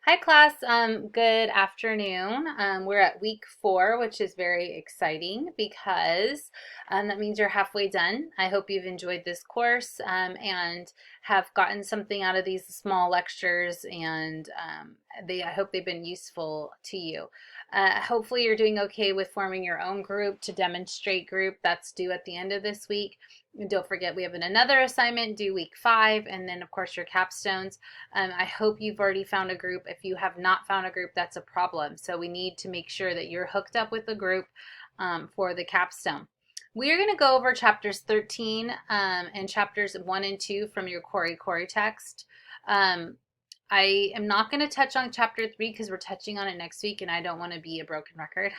Hi class, good afternoon. We're at week 4, which is very exciting because that means you're halfway done. I hope you've enjoyed this course and have gotten something out of these small lectures, and I hope they've been useful to you. Hopefully you're doing okay with forming your own group to demonstrate group. That's due at the end of this week. And don't forget we have another assignment due week 5, and then of course your capstones. I hope you've already found a group. If you have not found a group, that's a problem. So we need to make sure that you're hooked up with a group for the capstone. We are going to go over chapters 13 and chapters 1 and 2 from your Corey text. I am not going to touch on chapter 3 because we're touching on it next week and I don't want to be a broken record.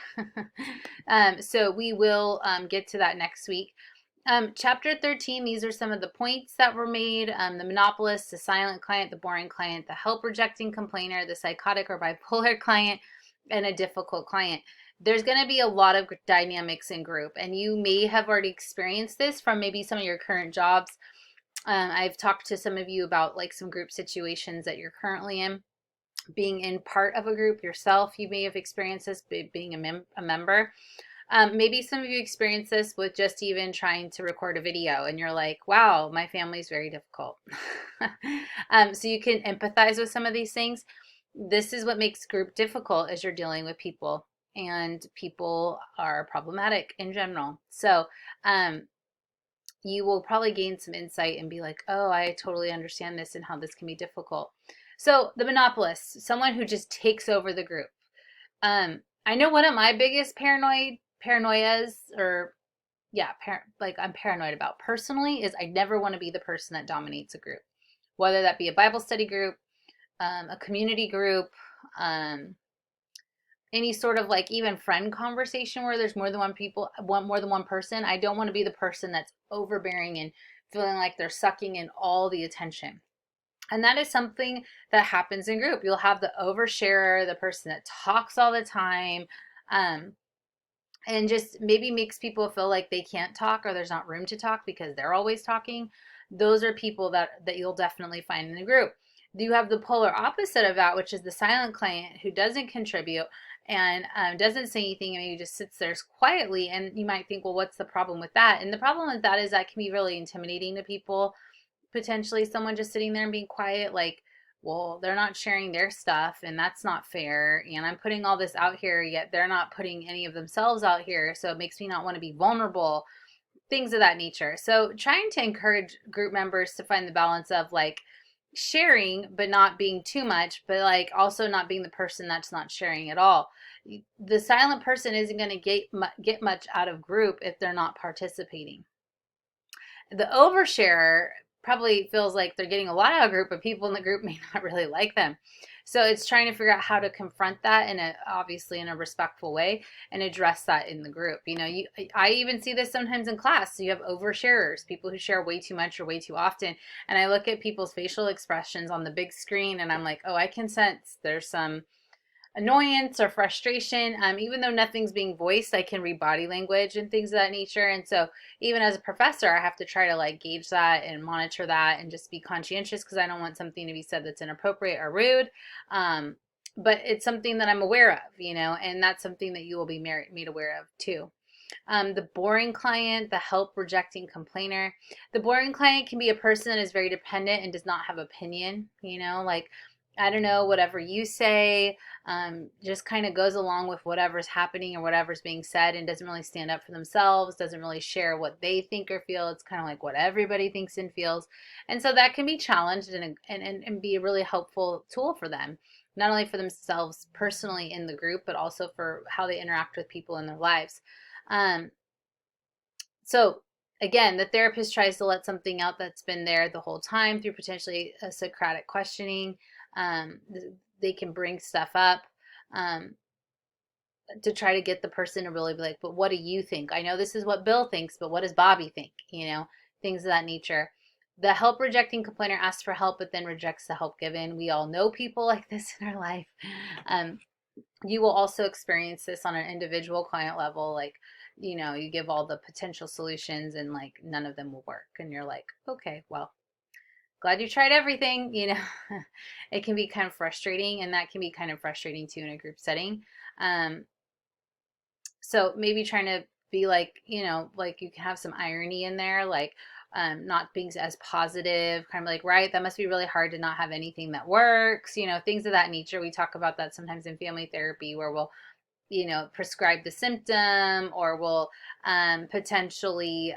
So we will get to that next week. Chapter 13, these are some of the points that were made. The monopolist, the silent client, the boring client, the help rejecting complainer, the psychotic or bipolar client, and a difficult client. There's going to be a lot of dynamics in group, and you may have already experienced this from maybe some of your current jobs. I've talked to some of you about like some group situations that you're currently in. Being in part of a group yourself, you may have experienced this being a member. Maybe some of you experience this with just even trying to record a video and you're like, wow, my family's very difficult. So you can empathize with some of these things. This is what makes group difficult as you're dealing with people, and people are problematic in general. So you will probably gain some insight and be like, oh, I totally understand this and how this can be difficult. So the monopolist, someone who just takes over the group. I know one of my biggest paranoias, or like I'm paranoid about personally, is I never want to be the person that dominates a group, whether that be a Bible study group, a community group, any sort of like even friend conversation where there's more than one person. I don't want to be the person that's overbearing and feeling like they're sucking in all the attention. And that is something that happens in group. You'll have the oversharer, the person that talks all the time, and just maybe makes people feel like they can't talk or there's not room to talk because they're always talking. Those are people that you'll definitely find in the group. You have the polar opposite of that, which is the silent client who doesn't contribute and doesn't say anything and maybe just sits there quietly. And you might think, well, what's the problem with that? And the problem with that is that can be really intimidating to people. Potentially someone just sitting there and being quiet, like, well, they're not sharing their stuff and that's not fair, and I'm putting all this out here yet they're not putting any of themselves out here, so it makes me not want to be vulnerable, things of that nature. So trying to encourage group members to find the balance of like sharing but not being too much, but like also not being the person that's not sharing at all. The silent person isn't going to get much out of group if they're not participating. The oversharer probably feels like they're getting a lot out of a group, but people in the group may not really like them. So it's trying to figure out how to confront that obviously in a respectful way and address that in the group. I even see this sometimes in class. So you have oversharers, people who share way too much or way too often. And I look at people's facial expressions on the big screen and I'm like, oh, I can sense there's some annoyance or frustration. Even though nothing's being voiced, I can read body language and things of that nature. And so even as a professor, I have to try to like gauge that and monitor that and just be conscientious because I don't want something to be said that's inappropriate or rude. But it's something that I'm aware of, and that's something that you will be made aware of too. The boring client, the help rejecting complainer. The boring client can be a person that is very dependent and does not have opinion, like, I don't know, whatever you say, just kind of goes along with whatever's happening or whatever's being said and doesn't really stand up for themselves, doesn't really share what they think or feel. It's kind of like what everybody thinks and feels. And so that can be challenged and be a really helpful tool for them, not only for themselves personally in the group, but also for how they interact with people in their lives. So again, the therapist tries to let something out that's been there the whole time through potentially a Socratic questioning. They can bring stuff up to try to get the person to really be like, but what do you think? I know this is what Bill thinks, but what does Bobby think? Things of that nature. The help rejecting complainer asks for help, but then rejects the help given. We all know people like this in our life. You will also experience this on an individual client level. Like, you give all the potential solutions and like none of them will work. And you're like, okay, well, glad you tried everything, you know. It can be kind of frustrating, and that can be kind of frustrating too in a group setting. Um, so maybe trying to be like, you know, like you can have some irony in there, like not being as positive, kind of like, right, that must be really hard to not have anything that works, you know, things of that nature. We talk about that sometimes in family therapy, where we'll, you know, prescribe the symptom, or we'll potentially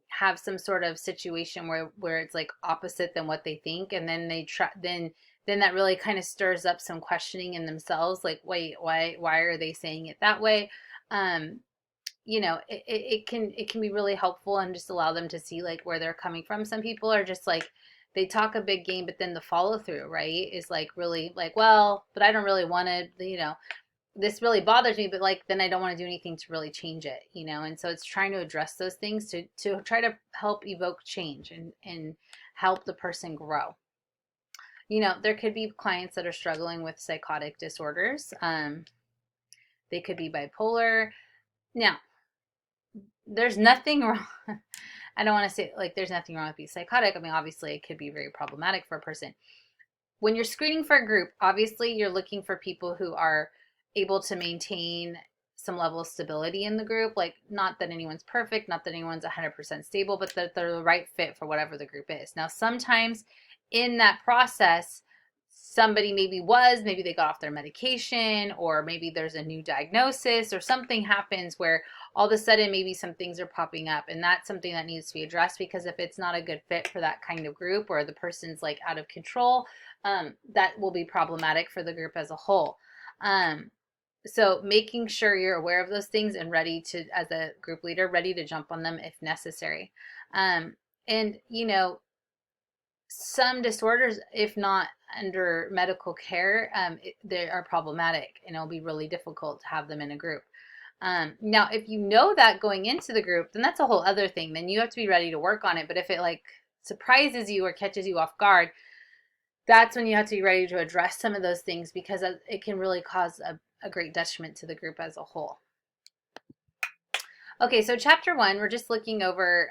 have some sort of situation where it's like opposite than what they think, and then they try, then that really kind of stirs up some questioning in themselves, like, wait, why are they saying it that way? um you know, it can be really helpful, and just allow them to see like where they're coming from. Some people are just like, they talk a big game, but then the follow through, right, is like really like, well, but I don't really want to, you know, this really bothers me, but like then I don't want to do anything to really change it, you know. And so it's trying to address those things to try to help evoke change and help the person grow. You know, there could be clients that are struggling with psychotic disorders. They could be bipolar. Now, there's nothing wrong. I don't want to say like there's nothing wrong with being psychotic. I mean, obviously, it could be very problematic for a person. When you're screening for a group, obviously, you're looking for people who are able to maintain some level of stability in the group. Like, not that anyone's perfect, not that anyone's 100% stable, but that they're the right fit for whatever the group is. Now, sometimes in that process, somebody maybe they got off their medication, or maybe there's a new diagnosis, or something happens where all of a sudden maybe some things are popping up, and that's something that needs to be addressed, because if it's not a good fit for that kind of group, or the person's like out of control, that will be problematic for the group as a whole. So making sure you're aware of those things and ready to, as a group leader, ready to jump on them if necessary. And you know, some disorders, if not under medical care, they are problematic, and it'll be really difficult to have them in a group. Now, if you know that going into the group, then that's a whole other thing. Then you have to be ready to work on it. But if it like surprises you or catches you off guard, that's when you have to be ready to address some of those things, because it can really cause a great detriment to the group as a whole. Okay, so chapter 1, we're just looking over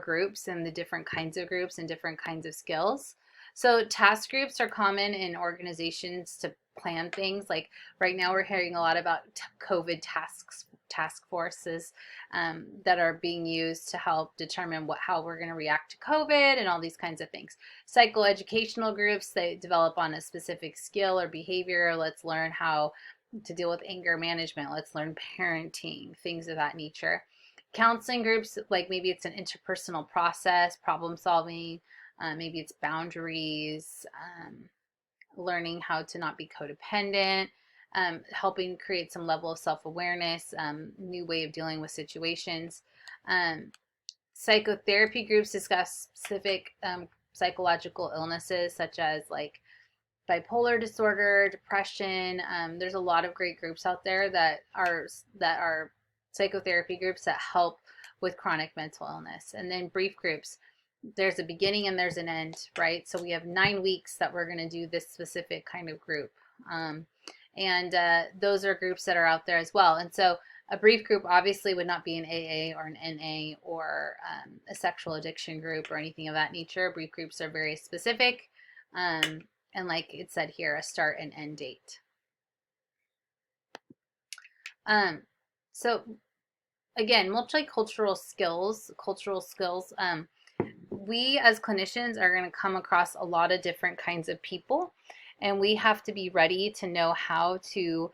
groups and the different kinds of groups and different kinds of skills. So task groups are common in organizations to plan things. Like right now we're hearing a lot about COVID task forces that are being used to help determine how we're going to react to COVID and all these kinds of things. Psychoeducational groups, they develop on a specific skill or behavior. Let's learn how to deal with anger management. Let's learn parenting, things of that nature. Counseling groups, like maybe it's an interpersonal process, problem solving, maybe it's boundaries, learning how to not be codependent, helping create some level of self-awareness, new way of dealing with situations. Psychotherapy groups discuss specific psychological illnesses, such as like bipolar disorder, depression. There's a lot of great groups out there that are psychotherapy groups that help with chronic mental illness. And then brief groups, there's a beginning and there's an end, right? So we have 9 weeks that we're going to do this specific kind of group. And those are groups that are out there as well. And so a brief group obviously would not be an AA or an NA or a sexual addiction group or anything of that nature. Brief groups are very specific. And like it said here, a start and end date. So again, cultural skills, we as clinicians are going to come across a lot of different kinds of people, and we have to be ready to know how to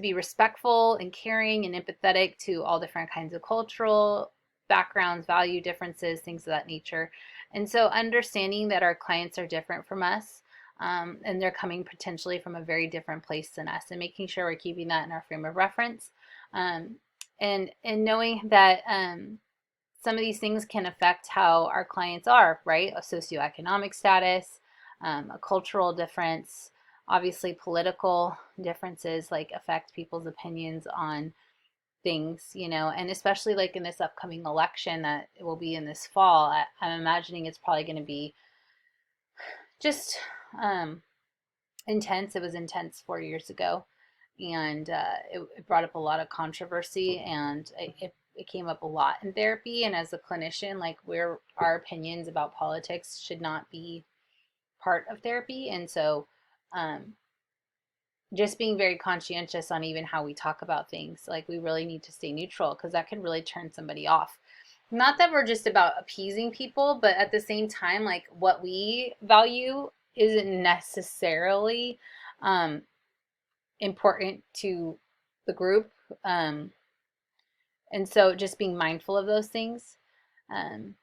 be respectful and caring and empathetic to all different kinds of cultural backgrounds, value differences, things of that nature. And so understanding that our clients are different from us, and they're coming potentially from a very different place than us, and making sure we're keeping that in our frame of reference, and knowing that some of these things can affect how our clients are, right? A socioeconomic status, a cultural difference, obviously political differences like affect people's opinions on things, you know, and especially like in this upcoming election that will be in this fall, I'm imagining it's probably going to be just intense. It was intense 4 years ago, and it brought up a lot of controversy, and it came up a lot in therapy. And as a clinician, like our opinions about politics should not be part of therapy. And so, um, just being very conscientious on even how we talk about things. Like we really need to stay neutral because that can really turn somebody off. Not that we're just about appeasing people, but at the same time, like what we value isn't necessarily um, important to the group. Um, and so just being mindful of those things. Um,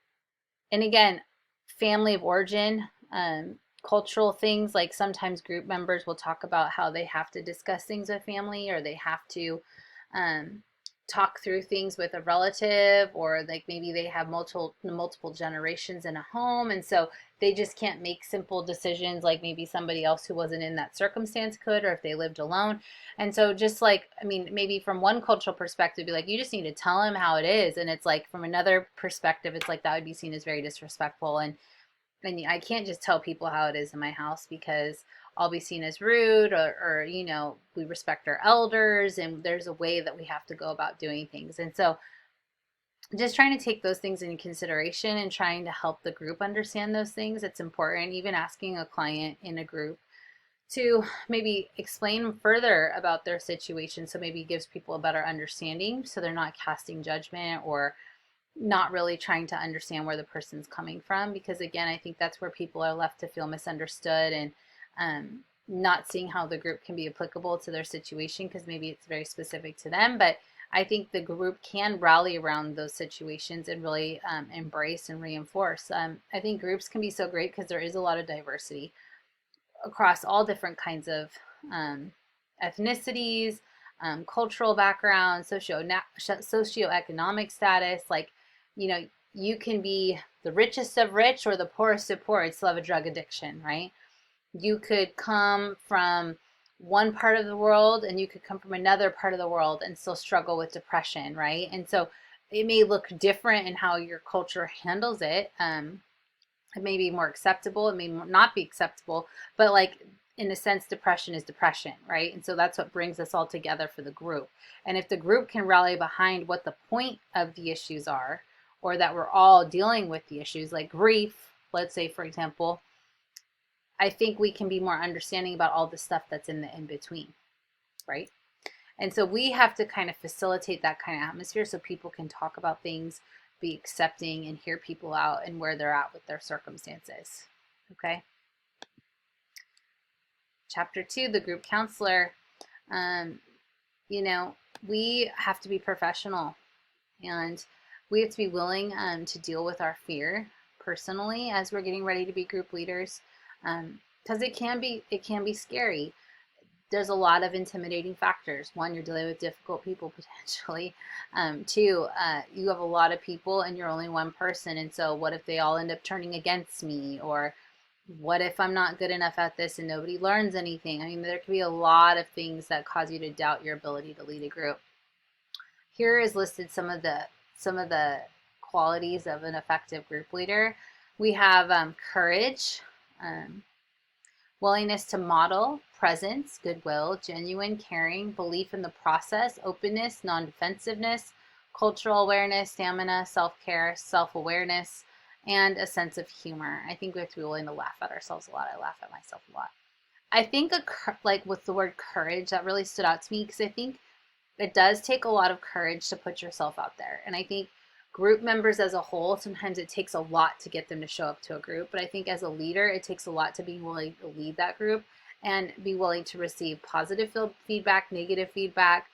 and again, family of origin, cultural things, like sometimes group members will talk about how they have to discuss things with family, or they have to um, talk through things with a relative, or like maybe they have multiple generations in a home, and so they just can't make simple decisions like maybe somebody else who wasn't in that circumstance could, or if they lived alone. And so just like, I mean, maybe from one cultural perspective, be like, you just need to tell him how it is. And it's like from another perspective, it's like that would be seen as very disrespectful. And I can't just tell people how it is in my house because I'll be seen as rude, or we respect our elders, and there's a way that we have to go about doing things. And so just trying to take those things into consideration and trying to help the group understand those things. It's important, even asking a client in a group to maybe explain further about their situation, so maybe it gives people a better understanding, so they're not casting judgment or not really trying to understand where the person's coming from. Because again, I think that's where people are left to feel misunderstood, and not seeing how the group can be applicable to their situation because maybe it's very specific to them. But I think the group can rally around those situations and really embrace and reinforce. I think groups can be so great because there is a lot of diversity across all different kinds of ethnicities, cultural backgrounds, socioeconomic status. Like, you can be the richest of rich or the poorest of poor and still have a drug addiction, right? You could come from one part of the world and you could come from another part of the world and still struggle with depression, right? And so it may look different in how your culture handles it. It may be more acceptable, it may not be acceptable, but like in a sense, depression is depression, right? And so that's what brings us all together for the group. And if the group can rally behind what the point of the issues are, or that we're all dealing with the issues like grief, let's say, for example, I think we can be more understanding about all the stuff that's in the in between, right? And so we have to kind of facilitate that kind of atmosphere so people can talk about things, be accepting, and hear people out and where they're at with their circumstances. Okay. Chapter 2, the group counselor. Um, we have to be professional, and we have to be willing to deal with our fear personally as we're getting ready to be group leaders, because it can be scary. There's a lot of intimidating factors. One, you're dealing with difficult people potentially. Two, you have a lot of people and you're only one person. And so what if they all end up turning against me? Or what if I'm not good enough at this and nobody learns anything? I mean, there could be a lot of things that cause you to doubt your ability to lead a group. Here is listed some of the qualities of an effective group leader. We have courage, willingness to model, presence, goodwill, genuine caring, belief in the process, openness, non-defensiveness, cultural awareness, stamina, self-care, self-awareness, and a sense of humor. I think we have to be willing to laugh at ourselves a lot. I laugh at myself a lot. I think like with the word courage, that really stood out to me because I think it does take a lot of courage to put yourself out there. And I think group members as a whole, sometimes it takes a lot to get them to show up to a group. But I think as a leader, it takes a lot to be willing to lead that group and be willing to receive positive feedback, negative feedback,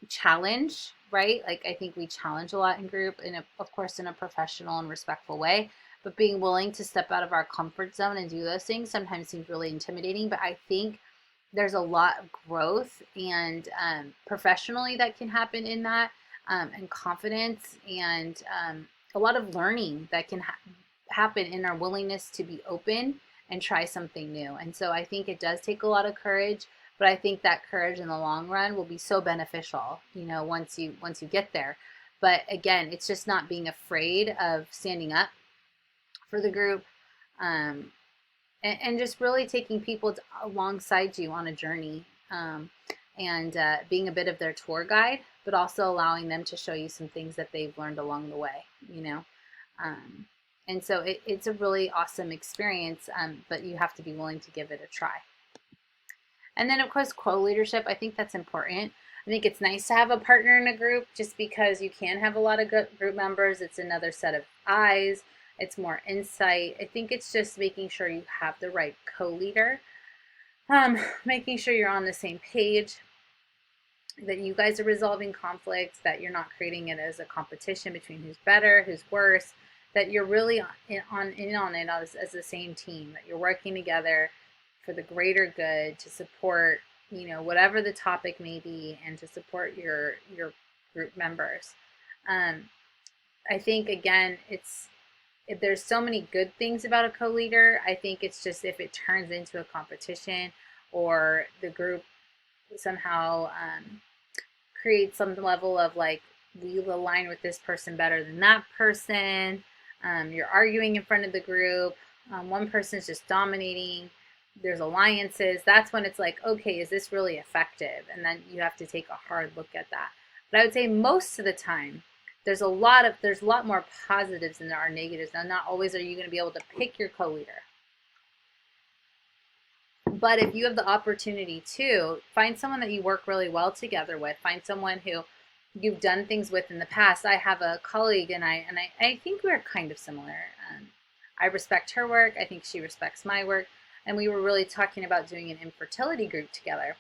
challenge, right? Like I think we challenge a lot in group, and of course in a professional and respectful way. But being willing to step out of our comfort zone and do those things sometimes seems really intimidating. But I think there's a lot of growth and professionally that can happen in that, and confidence, and a lot of learning that can happen in our willingness to be open and try something new. And so I think it does take a lot of courage, but I think that courage in the long run will be so beneficial, once you get there. But again, it's just not being afraid of standing up for the group, and just really taking people alongside you on a journey. and being a bit of their tour guide, but also allowing them to show you some things that they've learned along the way, you know. Um, and so it's a really awesome experience, but you have to be willing to give it a try. And then, of course, co-leadership. I think that's important. I think it's nice to have a partner in a group just because you can have a lot of good group members. It's another set of eyes. It's more insight. I think it's just making sure you have the right co-leader, making sure you're on the same page, that you guys are resolving conflicts, that you're not creating it as a competition between who's better, who's worse, that you're really on it as the same team, that you're working together for the greater good to support, you know, whatever the topic may be, and to support your group members. I think again, it's if there's so many good things about a co-leader. I think it's just if it turns into a competition, or the group somehow create some level of like, we align with this person better than that person. You're arguing in front of the group. One person's just dominating. There's alliances. That's when it's like, okay, is this really effective? And then you have to take a hard look at that. But I would say most of the time, there's a lot more positives than there are negatives. Now, not always are you going to be able to pick your co-leader. But if you have the opportunity to find someone that you work really well together with, find someone who you've done things with in the past. I have a colleague, and I think we're kind of similar. I respect her work. I think she respects my work. And we were really talking about doing an infertility group together,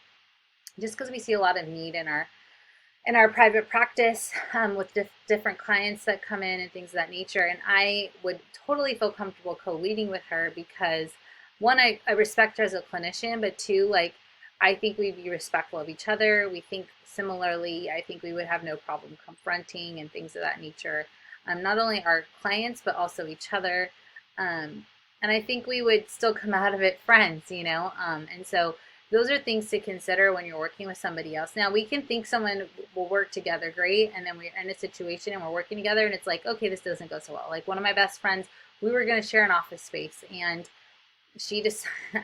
just because we see a lot of need in our private practice, with different clients that come in and things of that nature. And I would totally feel comfortable co-leading with her because, one, I respect her as a clinician, but two, like, I think we'd be respectful of each other. We think similarly. I think we would have no problem confronting and things of that nature. Not only our clients, but also each other. And I think we would still come out of it friends, you know? And so those are things to consider when you're working with somebody else. Now, we can think someone will work together great, and then we're in a situation and we're working together and it's like, okay, this doesn't go so well. Like, one of my best friends, we were going to share an office space, and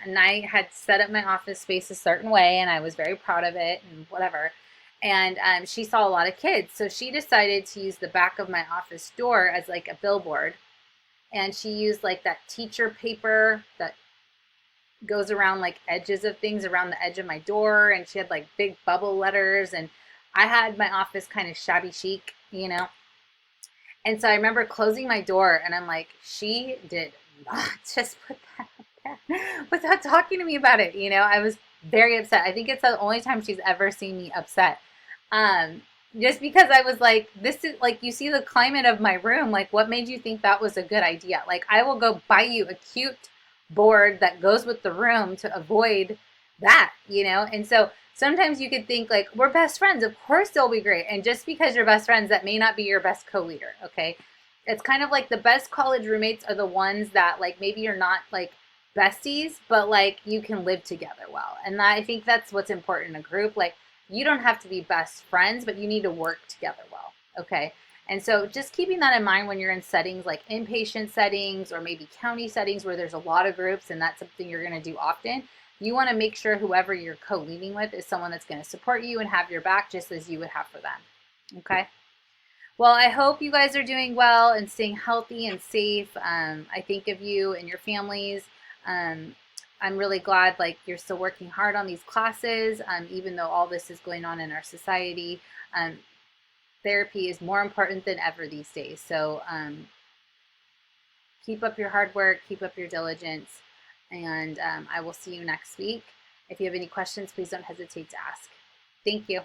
and I had set up my office space a certain way, and I was very proud of it and whatever. And she saw a lot of kids, so she decided to use the back of my office door as like a billboard. And she used like that teacher paper that goes around like edges of things around the edge of my door, and she had like big bubble letters, and I had my office kind of shabby chic, you know. And so I remember closing my door, and I'm like, she did not just put that up there without talking to me about it, you know. I was very upset. I think it's the only time she's ever seen me upset. Just because I was like, this is like, you see the climate of my room, like, what made you think that was a good idea? Like, I will go buy you a cute board that goes with the room to avoid that, you know. And so sometimes you could think like, we're best friends, of course they'll be great. And just because you're best friends, that may not be your best co-leader. Okay, it's kind of like the best college roommates are the ones that, like, maybe you're not like besties, but like you can live together well. And I think that's what's important in a group. Like, you don't have to be best friends, but you need to work together well. Okay. And so just keeping that in mind when you're in settings like inpatient settings, or maybe county settings where there's a lot of groups and that's something you're going to do often, you want to make sure whoever you're co-leading with is someone that's going to support you and have your back just as you would have for them. Okay. Well, I hope you guys are doing well and staying healthy and safe. I think of you and your families. I'm really glad like you're still working hard on these classes, even though all this is going on in our society. Therapy is more important than ever these days. So keep up your hard work, keep up your diligence, and I will see you next week. If you have any questions, please don't hesitate to ask. Thank you.